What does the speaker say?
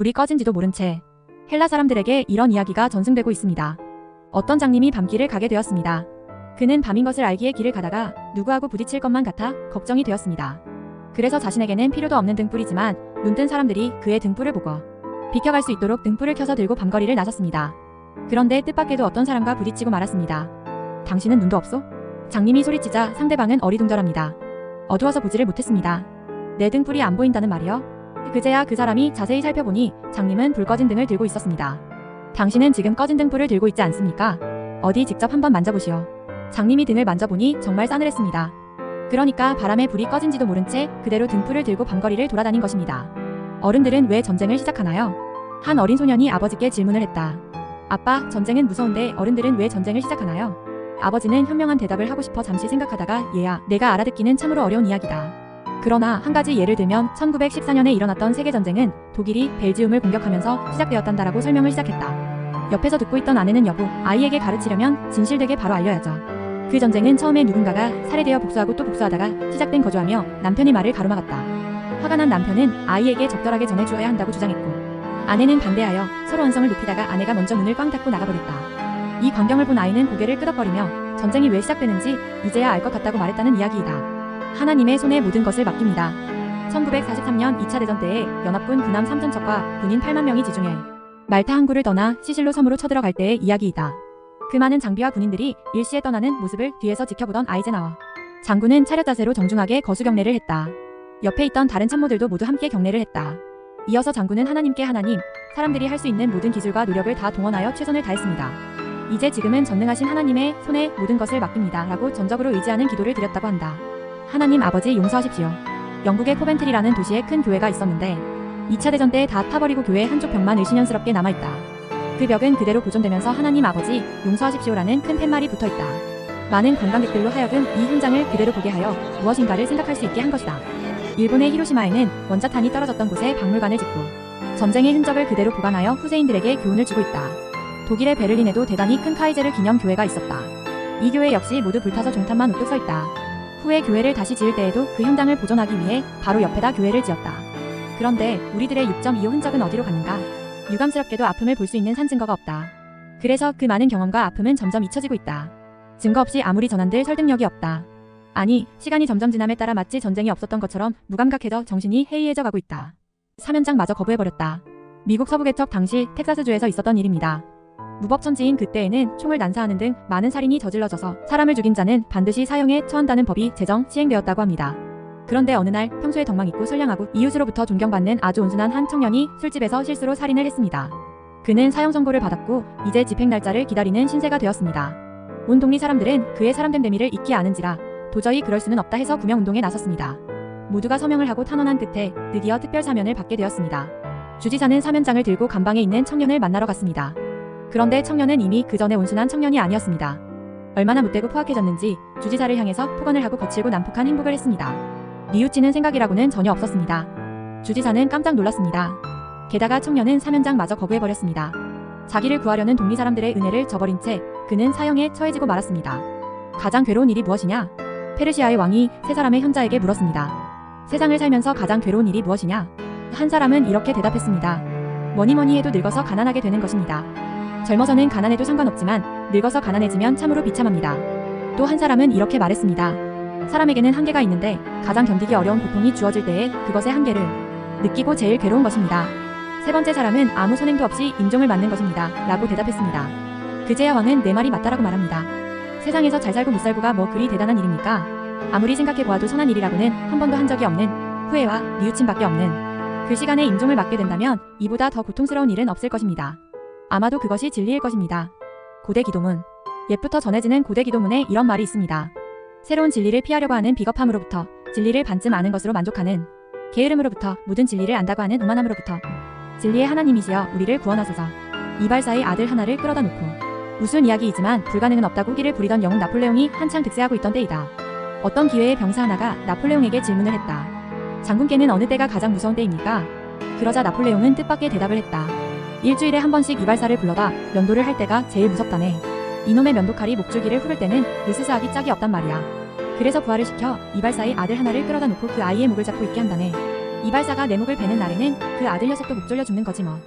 불이 꺼진지도 모른 채 헬라 사람들에게 이런 이야기가 전승되고 있습니다. 어떤 장님이 밤길을 가게 되었습니다. 그는 밤인 것을 알기에 길을 가다가 누구하고 부딪힐 것만 같아 걱정이 되었습니다. 그래서 자신에게는 필요도 없는 등불이지만 눈뜬 사람들이 그의 등불을 보고 비켜갈 수 있도록 등불을 켜서 들고 밤거리를 나섰습니다. 그런데 뜻밖에도 어떤 사람과 부딪히고 말았습니다. 당신은 눈도 없소? 장님이 소리치자 상대방은 어리둥절합니다. 어두워서 보지를 못했습니다. 내 등불이 안 보인다는 말이요? 그제야 그 사람이 자세히 살펴보니 장님은 불 꺼진 등을 들고 있었습니다. 당신은 지금 꺼진 등불을 들고 있지 않습니까? 어디 직접 한번 만져보시오. 장님이 등을 만져보니 정말 싸늘했습니다. 그러니까 바람에 불이 꺼진지도 모른 채 그대로 등불을 들고 밤거리를 돌아다닌 것입니다. 어른들은 왜 전쟁을 시작하나요? 한 어린 소년이 아버지께 질문을 했다. 아빠, 전쟁은 무서운데 어른들은 왜 전쟁을 시작하나요? 아버지는 현명한 대답을 하고 싶어 잠시 생각하다가 얘야, 내가 알아듣기는 참으로 어려운 이야기다. 그러나 한 가지 예를 들면 1914년에 일어났던 세계전쟁은 독일이 벨지움을 공격하면서 시작되었단다라고 설명을 시작했다. 옆에서 듣고 있던 아내는 여보, 아이에게 가르치려면 진실되게 바로 알려야죠. 그 전쟁은 처음에 누군가가 살해되어 복수하고 또 복수하다가 시작된 거주하며 남편이 말을 가로막았다. 화가 난 남편은 아이에게 적절하게 전해주어야 한다고 주장했고 아내는 반대하여 서로 언성을 높이다가 아내가 먼저 문을 꽝 닫고 나가버렸다. 이 광경을 본 아이는 고개를 끄덕거리며 전쟁이 왜 시작되는지 이제야 알 것 같다고 말했다는 이야기이다. 하나님의 손에 모든 것을 맡깁니다. 1943년 2차 대전 때에 연합군 군함 3,000척과 군인 8만 명이 지중해 말타 항구를 떠나 시실로 섬으로 쳐들어갈 때의 이야기이다. 그 많은 장비와 군인들이 일시에 떠나는 모습을 뒤에서 지켜보던 아이젠하워 장군은 차렷 자세로 정중하게 거수 경례를 했다. 옆에 있던 다른 참모들도 모두 함께 경례를 했다. 이어서 장군은 하나님께 하나님, 사람들이 할 수 있는 모든 기술과 노력을 다 동원하여 최선을 다했습니다. 이제 지금은 전능하신 하나님의 손에 모든 것을 맡깁니다. 라고 전적으로 의지하는 기도를 드렸다고 한다. 하나님 아버지 용서하십시오. 영국의 코벤트리라는 도시에 큰 교회가 있었는데 2차 대전 때 다 타버리고 교회 한쪽 벽만 을신연스럽게 남아있다. 그 벽은 그대로 보존되면서 하나님 아버지 용서하십시오라는 큰 팻말이 붙어있다. 많은 관광객들로 하여금 이 현장을 그대로 보게 하여 무엇인가를 생각할 수 있게 한 것이다. 일본의 히로시마에는 원자탄이 떨어졌던 곳에 박물관을 짓고 전쟁의 흔적을 그대로 보관하여 후세인들에게 교훈을 주고 있다. 독일의 베를린에도 대단히 큰 카이제르 기념 교회가 있었다. 이 교회 역시 모두 불타서 종탄만 우뚝 서 있다. 후에 교회를 다시 지을 때에도 그 현장을 보존하기 위해 바로 옆에다 교회를 지었다. 그런데 우리들의 6.25 흔적은 어디로 갔는가? 유감스럽게도 아픔을 볼 수 있는 산 증거가 없다. 그래서 그 많은 경험과 아픔은 점점 잊혀지고 있다. 증거 없이 아무리 전한들 설득력이 없다. 아니, 시간이 점점 지남에 따라 마치 전쟁이 없었던 것처럼 무감각해져 정신이 해이해져 가고 있다. 사면장마저 거부해버렸다. 미국 서부 개척 당시 텍사스주에서 있었던 일입니다. 무법천지인 그때에는 총을 난사하는 등 많은 살인이 저질러져서 사람을 죽인 자는 반드시 사형에 처한다는 법이 제정 시행되었다고 합니다. 그런데 어느 날 평소에 덕망 있고 선량하고 이웃으로부터 존경받는 아주 온순한 한 청년이 술집에서 실수로 살인을 했습니다. 그는 사형 선고를 받았고 이제 집행 날짜를 기다리는 신세가 되었습니다. 온 동리 사람들은 그의 사람된 대미를 잊기 아는지라 도저히 그럴 수는 없다 해서 구명운동에 나섰습니다. 모두가 서명을 하고 탄원한 끝에 드디어 특별 사면을 받게 되었습니다. 주지사는 사면장을 들고 감방에 있는 청년을 만나러 갔습니다. 그런데 청년은 이미 그 전에 온순한 청년이 아니었습니다. 얼마나 못되고 포악해졌는지 주지사를 향해서 폭언을 하고 거칠고 난폭한 행복을 했습니다. 뉘우치는 생각이라고는 전혀 없었습니다. 주지사는 깜짝 놀랐습니다. 게다가 청년은 사면장마저 거부해버렸습니다. 자기를 구하려는 동리 사람들의 은혜를 저버린 채 그는 사형에 처해지고 말았습니다. 가장 괴로운 일이 무엇이냐? 페르시아의 왕이 세 사람의 현자에게 물었습니다. 세상을 살면서 가장 괴로운 일이 무엇이냐? 한 사람은 이렇게 대답했습니다. 뭐니뭐니 해도 늙어서 가난하게 되는 것입니다. 젊어서는 가난해도 상관없지만 늙어서 가난해지면 참으로 비참합니다. 또 한 사람은 이렇게 말했습니다. 사람에게는 한계가 있는데 가장 견디기 어려운 고통이 주어질 때에 그것의 한계를 느끼고 제일 괴로운 것입니다. 세 번째 사람은 아무 선행도 없이 임종을 맞는 것입니다. 라고 대답했습니다. 그제야 왕은 내 말이 맞다라고 말합니다. 세상에서 잘 살고 못 살고가 뭐 그리 대단한 일입니까? 아무리 생각해보아도 선한 일이라고는 한 번도 한 적이 없는 후회와 뉘우침밖에 없는 그 시간에 임종을 맞게 된다면 이보다 더 고통스러운 일은 없을 것입니다. 아마도 그것이 진리일 것입니다. 고대 기도문. 옛부터 전해지는 고대 기도문에 이런 말이 있습니다. 새로운 진리를 피하려고 하는 비겁함으로부터 진리를 반쯤 아는 것으로 만족하는 게으름으로부터 모든 진리를 안다고 하는 오만함으로부터 진리의 하나님이시여 우리를 구원하소서. 이발사의 아들 하나를 끌어다 놓고 우스운 이야기이지만 불가능은 없다고 끼를 부리던 영웅 나폴레옹이 한창 득세하고 있던 때이다. 어떤 기회에 병사 하나가 나폴레옹에게 질문을 했다. 장군께는 어느 때가 가장 무서운 때입니까? 그러자 나폴레옹은 뜻밖의 대답을 했다. 일주일에 한 번씩 이발사를 불러다 면도를 할 때가 제일 무섭다네. 이놈의 면도칼이 목줄기를 후를 때는 으스스하기 짝이 없단 말이야. 그래서 부하를 시켜 이발사의 아들 하나를 끌어다 놓고 그 아이의 목을 잡고 있게 한다네. 이발사가 내 목을 베는 날에는 그 아들 녀석도 목 졸려 죽는 거지 뭐.